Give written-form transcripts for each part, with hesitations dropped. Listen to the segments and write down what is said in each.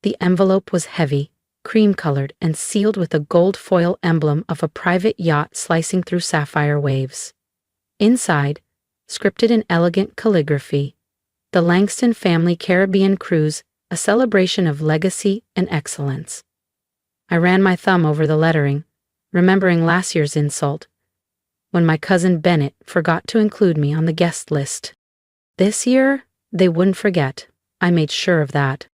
The envelope was heavy, cream-colored, and sealed with a gold foil emblem of a private yacht slicing through sapphire waves. Inside, scripted in elegant calligraphy, the Langston Family Caribbean Cruise, a celebration of legacy and excellence. I ran my thumb over the lettering, remembering last year's insult, when my cousin Bennett forgot to include me on the guest list. This year, they wouldn't forget. I made sure of that.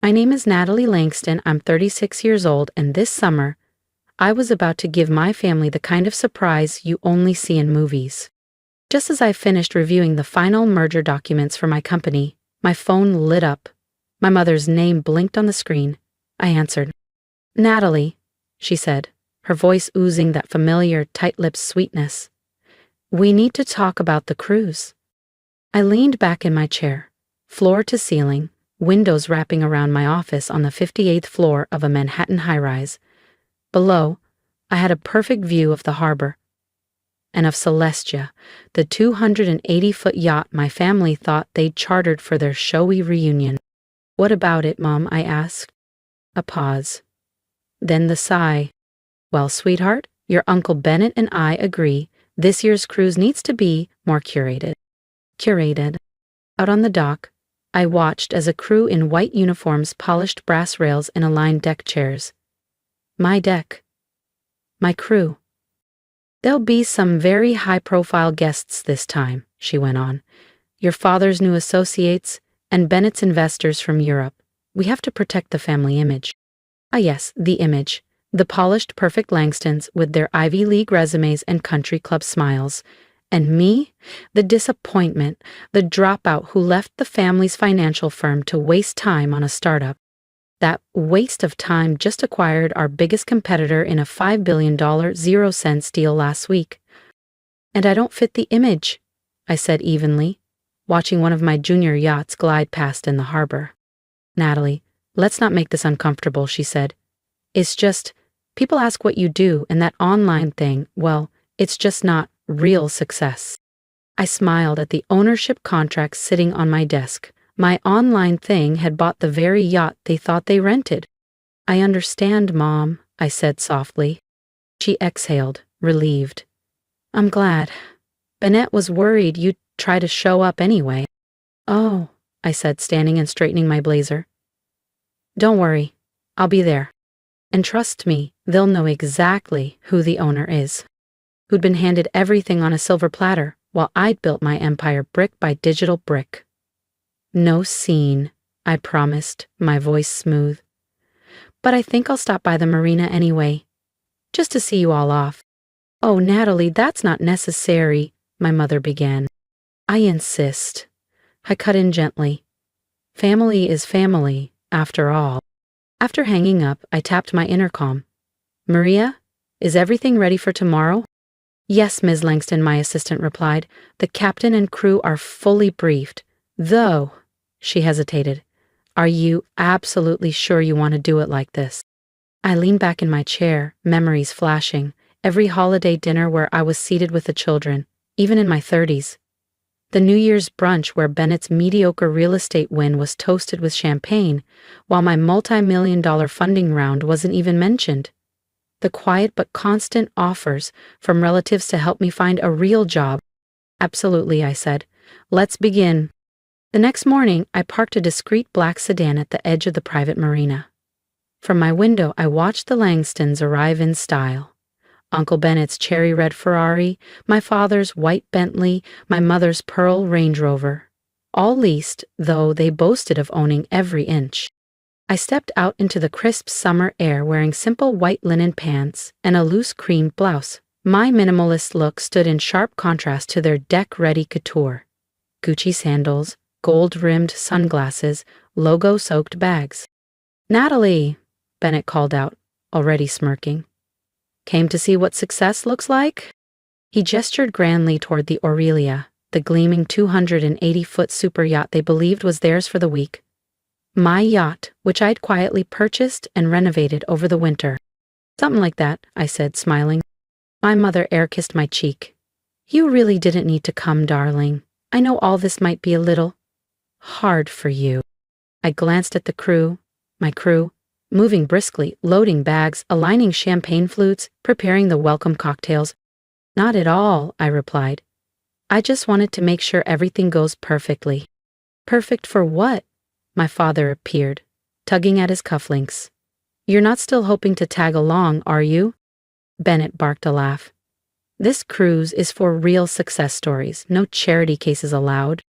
My name is Natalie Langston. I'm 36 years old, and this summer, I was about to give my family the kind of surprise you only see in movies. Just as I finished reviewing the final merger documents for my company, my phone lit up. My mother's name blinked on the screen. I answered. "Natalie," she said, her voice oozing that familiar, tight-lipped sweetness. "We need to talk about the cruise." I leaned back in my chair, floor to ceiling, windows wrapping around my office on the 58th floor of a Manhattan high-rise. Below, I had a perfect view of the harbor, and of Celestia, the 280-foot yacht my family thought they'd chartered for their showy reunion. "What about it, Mom?" I asked. A pause. Then the sigh. "Well, sweetheart, your Uncle Bennett and I agree this year's cruise needs to be more curated." Curated. Out on the dock, I watched as a crew in white uniforms polished brass rails and aligned deck chairs. My deck. My crew. "There'll be some very high-profile guests this time," she went on. "Your father's new associates and Bennett's investors from Europe. We have to protect the family image." Ah yes, the image. The polished, perfect Langstons with their Ivy League resumes and country club smiles. And me, the disappointment, the dropout who left the family's financial firm to waste time on a startup. That waste of time just acquired our biggest competitor in a $5 billion 0-cent deal last week. "And I don't fit the image," I said evenly, watching one of my junior yachts glide past in the harbor. "Natalie, let's not make this uncomfortable," she said. "It's just, people ask what you do, and that online thing, well, it's just not real success." I smiled at the ownership contract sitting on my desk. My online thing had bought the very yacht they thought they rented. "I understand, Mom," I said softly. She exhaled, relieved. "I'm glad. Bennett was worried you'd try to show up anyway." "Oh," I said, standing and straightening my blazer. "Don't worry, I'll be there. And trust me, they'll know exactly who the owner is, who'd been handed everything on a silver platter while I'd built my empire brick by digital brick." "No scene," I promised, my voice smooth. "But I think I'll stop by the marina anyway, just to see you all off." "Oh, Natalie, that's not necessary," my mother began. "I insist." I cut in gently. Family is family, after all. After hanging up, I tapped my intercom. "Maria, is everything ready for tomorrow?" "Yes, Ms. Langston," my assistant replied. "The captain and crew are fully briefed. Though," she hesitated, "are you absolutely sure you want to do it like this?" I leaned back in my chair, memories flashing. Every holiday dinner where I was seated with the children, even in my 30s. The New Year's brunch where Bennett's mediocre real estate win was toasted with champagne, while my multi-million-dollar funding round wasn't even mentioned. The quiet but constant offers from relatives to help me find a real job. "Absolutely," I said. "Let's begin." The next morning, I parked a discreet black sedan at the edge of the private marina. From my window, I watched the Langstons arrive in style. Uncle Bennett's cherry red Ferrari, my father's white Bentley, my mother's pearl Range Rover. All leased, though they boasted of owning every inch. I stepped out into the crisp summer air wearing simple white linen pants and a loose cream blouse. My minimalist look stood in sharp contrast to their deck-ready couture. Gucci sandals, gold-rimmed sunglasses, logo-soaked bags. "Natalie," Bennett called out, already smirking. "Came to see what success looks like?" He gestured grandly toward the Aurelia, the gleaming 280-foot super yacht they believed was theirs for the week. My yacht, which I'd quietly purchased and renovated over the winter. "Something like that," I said, smiling. My mother air-kissed my cheek. "You really didn't need to come, darling. I know all this might be a little hard for you." I glanced at the crew, My crew, moving briskly, loading bags, aligning champagne flutes, preparing the welcome cocktails. Not at all, I replied. I just wanted to make sure everything goes perfectly. Perfect for what? My father appeared, tugging at his cufflinks. You're not still hoping to tag along, are you? Bennett barked a laugh. This cruise is for real success stories, no charity cases allowed.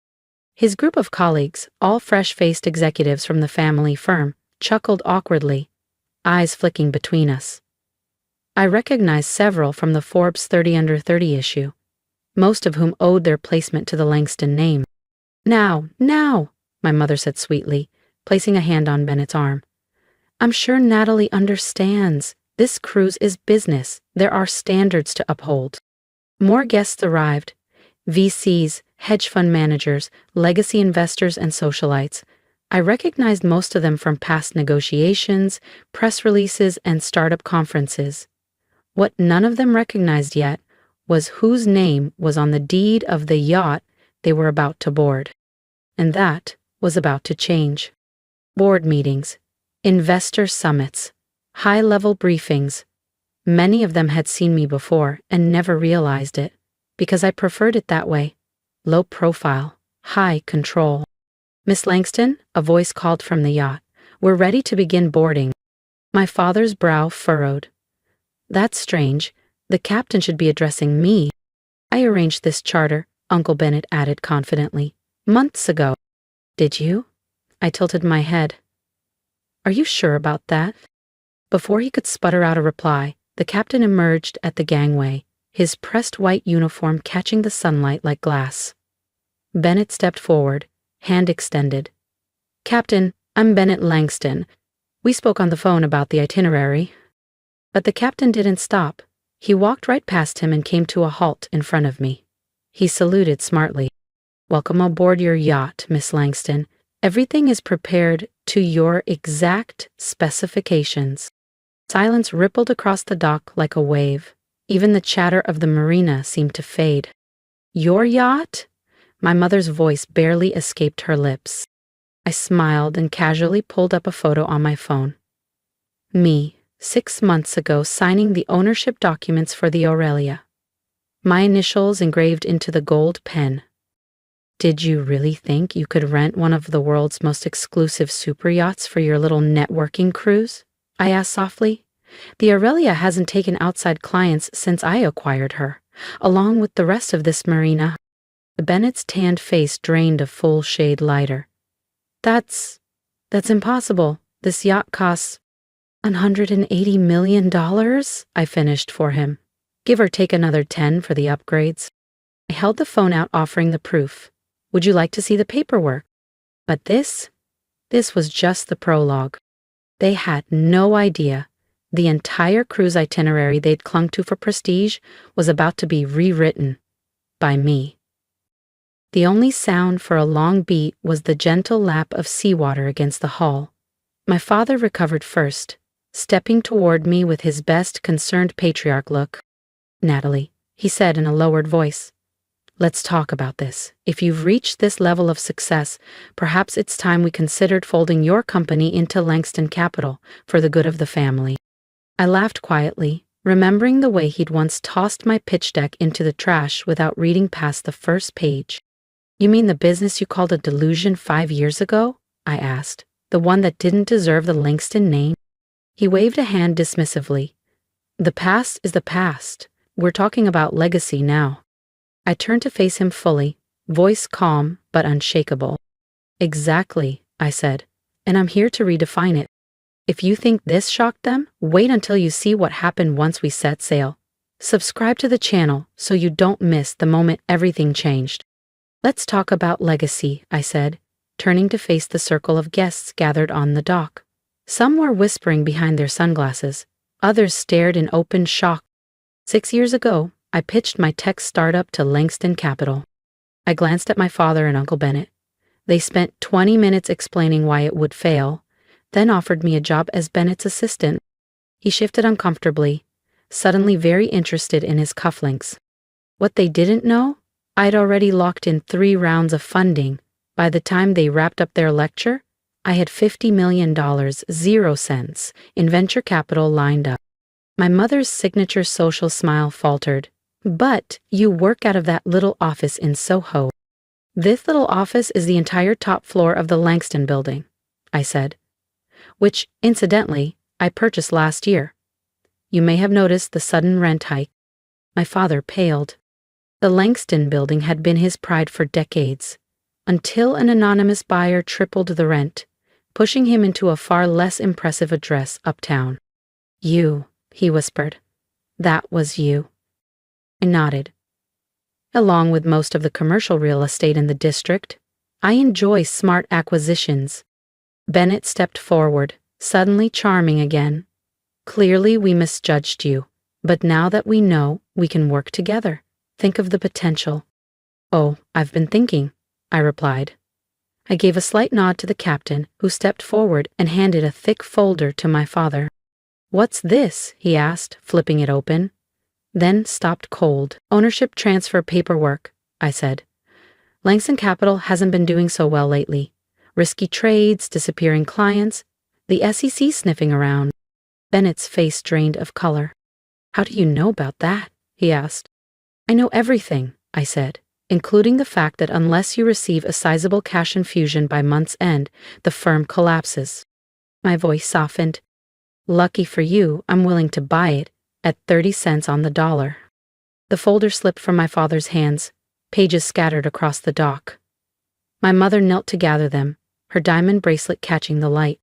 His group of colleagues, all fresh-faced executives from the family firm, chuckled awkwardly, eyes flicking between us. I recognized several from the Forbes 30 Under 30 issue, most of whom owed their placement to the Langston name. Now, my mother said sweetly, placing a hand on Bennett's arm. I'm sure Natalie understands. This cruise is business. There are standards to uphold. More guests arrived. VCs, hedge fund managers, legacy investors, and socialites. I recognized most of them from past negotiations, press releases, and startup conferences. What none of them recognized yet was whose name was on the deed of the yacht they were about to board. And that was about to change. Board meetings, investor summits, high-level briefings. Many of them had seen me before and never realized it, because I preferred it that way. Low profile, high control. Miss Langston, a voice called from the yacht, we're ready to begin boarding. My father's brow furrowed. That's strange. The captain should be addressing me. I arranged this charter, Uncle Bennett added confidently, months ago. Did you? I tilted my head. Are you sure about that? Before he could sputter out a reply, the captain emerged at the gangway, his pressed white uniform catching the sunlight like glass. Bennett stepped forward, hand extended. Captain, I'm Bennett Langston. We spoke on the phone about the itinerary. But the captain didn't stop. He walked right past him and came to a halt in front of me. He saluted smartly. Welcome aboard your yacht, Miss Langston. Everything is prepared to your exact specifications. Silence rippled across the dock like a wave. Even the chatter of the marina seemed to fade. Your yacht? My mother's voice barely escaped her lips. I smiled and casually pulled up a photo on my phone. Me, 6 months ago, signing the ownership documents for the Aurelia. My initials engraved into the gold pen. Did you really think you could rent one of the world's most exclusive super yachts for your little networking cruise? I asked softly. The Aurelia hasn't taken outside clients since I acquired her, along with the rest of this marina. Bennett's tanned face drained a full shade lighter. That's impossible. This yacht costs $180 million, I finished for him. Give or take another 10 for the upgrades. I held the phone out offering the proof. Would you like to see the paperwork? But this was just the prologue. They had no idea. The entire cruise itinerary they'd clung to for prestige was about to be rewritten. By me. The only sound for a long beat was the gentle lap of seawater against the hull. My father recovered first, stepping toward me with his best concerned patriarch look. Natalie, he said in a lowered voice. Let's talk about this. If you've reached this level of success, perhaps it's time we considered folding your company into Langston Capital for the good of the family. I laughed quietly, remembering the way he'd once tossed my pitch deck into the trash without reading past the first page. You mean the business you called a delusion 5 years ago? I asked. The one that didn't deserve the Langston name? He waved a hand dismissively. The past is the past. We're talking about legacy now. I turned to face him fully, voice calm but unshakable. Exactly, I said, and I'm here to redefine it. If you think this shocked them, wait until you see what happened once we set sail. Subscribe to the channel so you don't miss the moment everything changed. Let's talk about legacy, I said, turning to face the circle of guests gathered on the dock. Some were whispering behind their sunglasses. Others stared in open shock. 6 years ago, I pitched my tech startup to Langston Capital. I glanced at my father and Uncle Bennett. They spent 20 minutes explaining why it would fail, then offered me a job as Bennett's assistant. He shifted uncomfortably, suddenly very interested in his cufflinks. What they didn't know? I'd already locked in 3 rounds of funding. By the time they wrapped up their lecture, I had $50 million, 0 cents, in venture capital lined up. My mother's signature social smile faltered. But you work out of that little office in Soho. This little office is the entire top floor of the Langston building, I said, which, incidentally, I purchased last year. You may have noticed the sudden rent hike. My father paled. The Langston building had been his pride for decades, until an anonymous buyer tripled the rent, pushing him into a far less impressive address uptown. You, he whispered. That was you. I nodded. Along with most of the commercial real estate in the district, I enjoy smart acquisitions. Bennett stepped forward, suddenly charming again. Clearly we misjudged you, but now that we know, we can work together. Think of the potential. Oh, I've been thinking, I replied. I gave a slight nod to the captain, who stepped forward and handed a thick folder to my father. What's this? He asked, flipping it open. Then stopped cold. Ownership transfer paperwork, I said. Langston Capital hasn't been doing so well lately. Risky trades, disappearing clients, the SEC sniffing around. Bennett's face drained of color. How do you know about that? He asked. I know everything, I said, including the fact that unless you receive a sizable cash infusion by month's end, the firm collapses. My voice softened. Lucky for you, I'm willing to buy it at 30 cents on the dollar. The folder slipped from my father's hands, pages scattered across the dock. My mother knelt to gather them, her diamond bracelet catching the light.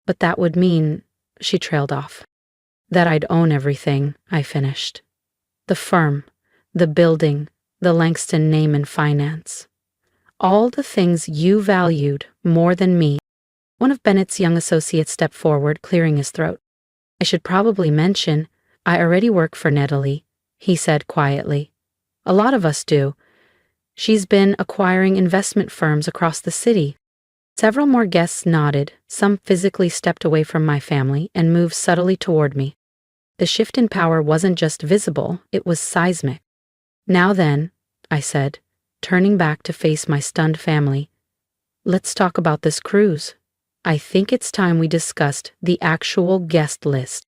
But that would mean, she trailed off, that I'd own everything, I finished. The firm, the building, the Langston name and finance. All the things you valued more than me. One of Bennett's young associates stepped forward, clearing his throat. I should probably mention, I already work for Natalie, he said quietly. A lot of us do. She's been acquiring investment firms across the city. Several more guests nodded, some physically stepped away from my family and moved subtly toward me. The shift in power wasn't just visible, it was seismic. Now then, I said, turning back to face my stunned family, let's talk about this cruise. I think it's time we discussed the actual guest list.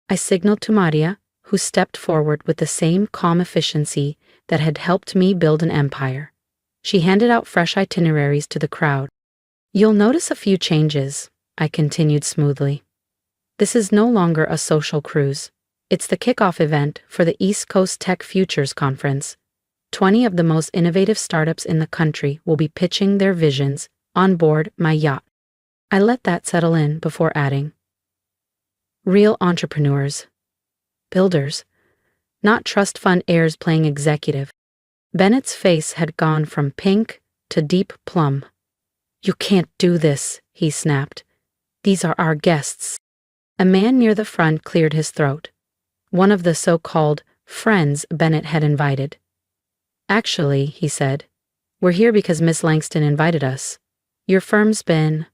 I signaled to Maria, who stepped forward with the same calm efficiency that had helped me build an empire. She handed out fresh itineraries to the crowd. You'll notice a few changes, I continued smoothly. This is no longer a social cruise. It's the kickoff event for the East Coast Tech Futures Conference. 20 of the most innovative startups in the country will be pitching their visions on board my yacht. I let that settle in before adding. Real entrepreneurs. Builders. Not trust fund heirs playing executive. Bennett's face had gone from pink to deep plum. You can't do this, he snapped. These are our guests. A man near the front cleared his throat. One of the so-called friends Bennett had invited. Actually, he said, we're here because Miss Langston invited us. Your firm's been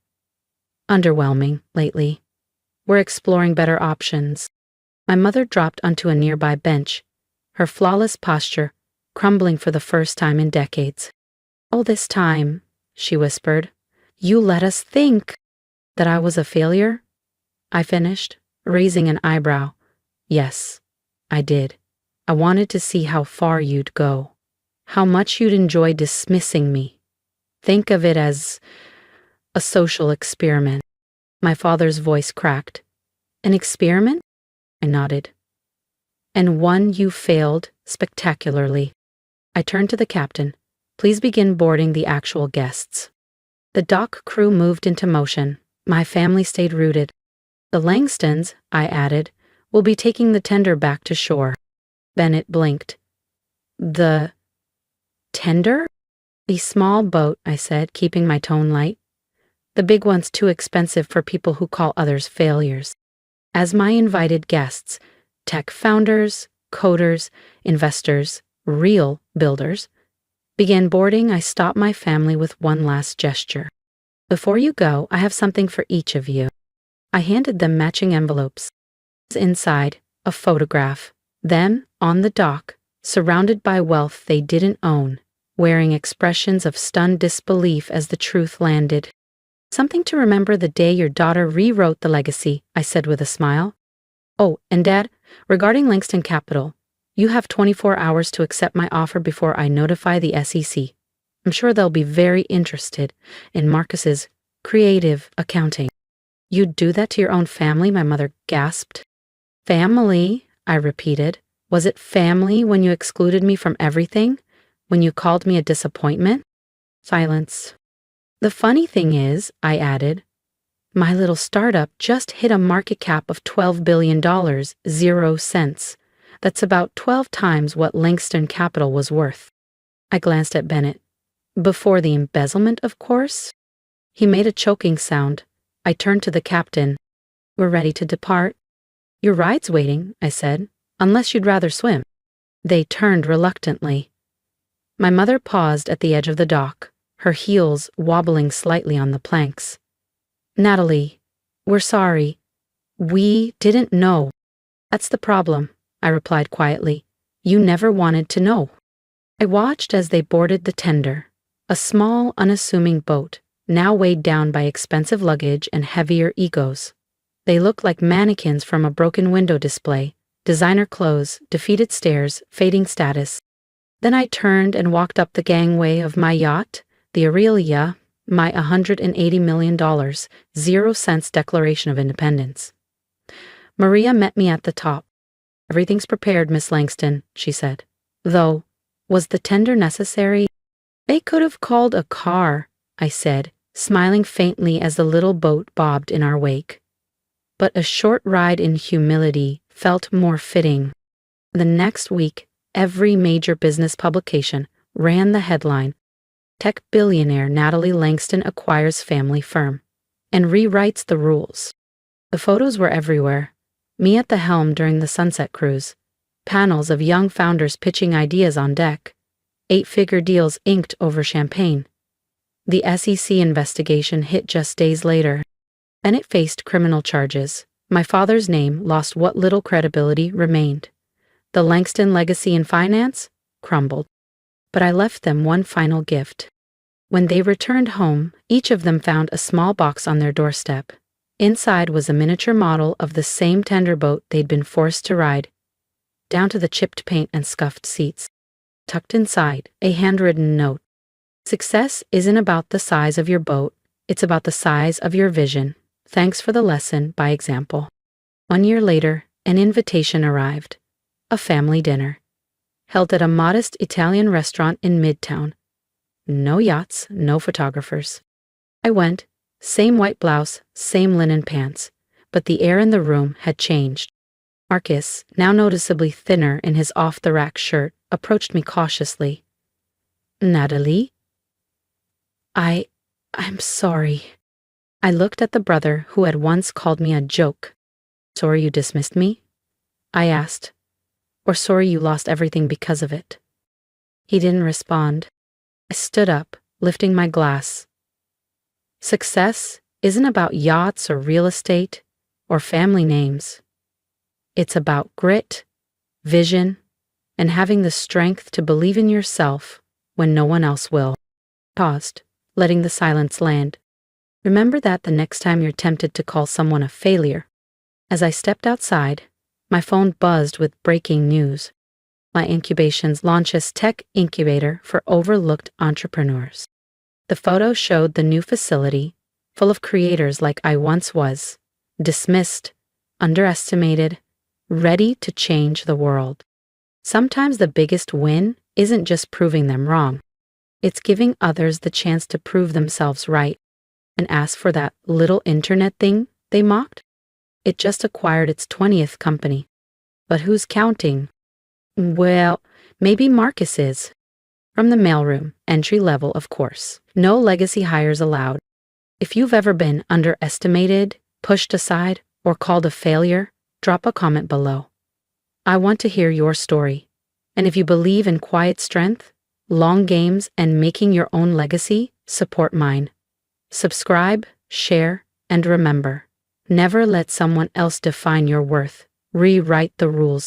underwhelming lately. We're exploring better options. My mother dropped onto a nearby bench, her flawless posture crumbling for the first time in decades. All this time, she whispered, you let us think that I was a failure? I finished, raising an eyebrow. Yes, I did. I wanted to see how far you'd go, how much you'd enjoy dismissing me. Think of it as a social experiment. My father's voice cracked. An experiment? I nodded. And one you failed spectacularly. I turned to the captain. Please begin boarding the actual guests. The dock crew moved into motion. My family stayed rooted. The Langstons, I added, will be taking the tender back to shore. Bennett blinked. The tender? A small boat, I said, keeping my tone light. The big one's too expensive for people who call others failures. As my invited guests, tech founders, coders, investors, real builders, began boarding, I stopped my family with one last gesture. Before you go, I have something for each of you. I handed them matching envelopes. Inside, a photograph. Them, on the dock, surrounded by wealth they didn't own, wearing expressions of stunned disbelief as the truth landed. Something to remember the day your daughter rewrote the legacy, I said with a smile. Oh, and Dad, regarding Langston Capital, you have 24 hours to accept my offer before I notify the SEC. I'm sure they'll be very interested in Marcus's creative accounting. You'd do that to your own family, my mother gasped. Family, I repeated. Was it family when you excluded me from everything? When you called me a disappointment? Silence. The funny thing is, I added, my little startup just hit a market cap of $12 billion, 0 cents. That's about 12 times what Langston Capital was worth. I glanced at Bennett. Before the embezzlement, of course? He made a choking sound. I turned to the captain. We're ready to depart. Your ride's waiting, I said, unless you'd rather swim. They turned reluctantly. My mother paused at the edge of the dock, her heels wobbling slightly on the planks. Natalie, we're sorry. We didn't know. That's the problem, I replied quietly. You never wanted to know. I watched as they boarded the tender, a small, unassuming boat, now weighed down by expensive luggage and heavier egos. They looked like mannequins from a broken window display, designer clothes, defeated stares, fading status. Then I turned and walked up the gangway of my yacht, the Aurelia, my $180 million, 0 cents Declaration of Independence. Maria met me at the top. Everything's prepared, Miss Langston, she said. Though, was the tender necessary? They could have called a car, I said, smiling faintly as the little boat bobbed in our wake. But a short ride in humility felt more fitting. The next week, every major business publication ran the headline, Tech billionaire Natalie Langston acquires family firm and rewrites the rules. The photos were everywhere. Me at the helm during the sunset cruise, panels of young founders pitching ideas on deck, 8-figure deals inked over champagne. The SEC investigation hit just days later. Bennett faced criminal charges. My father's name lost what little credibility remained. The Langston legacy in finance crumbled. But I left them one final gift. When they returned home, each of them found a small box on their doorstep. Inside was a miniature model of the same tender boat they'd been forced to ride, down to the chipped paint and scuffed seats. Tucked inside, a handwritten note. Success isn't about the size of your boat, it's about the size of your vision. Thanks for the lesson by example. 1 year later, an invitation arrived. A family dinner. Held at a modest Italian restaurant in Midtown. No yachts, no photographers. I went, same white blouse, same linen pants, but the air in the room had changed. Marcus, now noticeably thinner in his off-the-rack shirt, approached me cautiously. Natalie? I'm sorry. I looked at the brother who had once called me a joke. Sorry you dismissed me? I asked. Or sorry you lost everything because of it? He didn't respond. I stood up, lifting my glass. Success isn't about yachts or real estate or family names. It's about grit, vision, and having the strength to believe in yourself when no one else will. Paused, letting the silence land. Remember that the next time you're tempted to call someone a failure. As I stepped outside, my phone buzzed with breaking news. My incubations launches tech incubator for overlooked entrepreneurs. The photo showed the new facility, full of creators like I once was, dismissed, underestimated, ready to change the world. Sometimes the biggest win isn't just proving them wrong. It's giving others the chance to prove themselves right. And ask for that little internet thing they mocked? It just acquired its 20th company. But who's counting? Well, maybe Marcus is. From the mailroom, entry level, of course. No legacy hires allowed. If you've ever been underestimated, pushed aside, or called a failure, drop a comment below. I want to hear your story. And if you believe in quiet strength, long games, and making your own legacy, support mine. Subscribe, share, and remember, never let someone else define your worth. Rewrite the rules.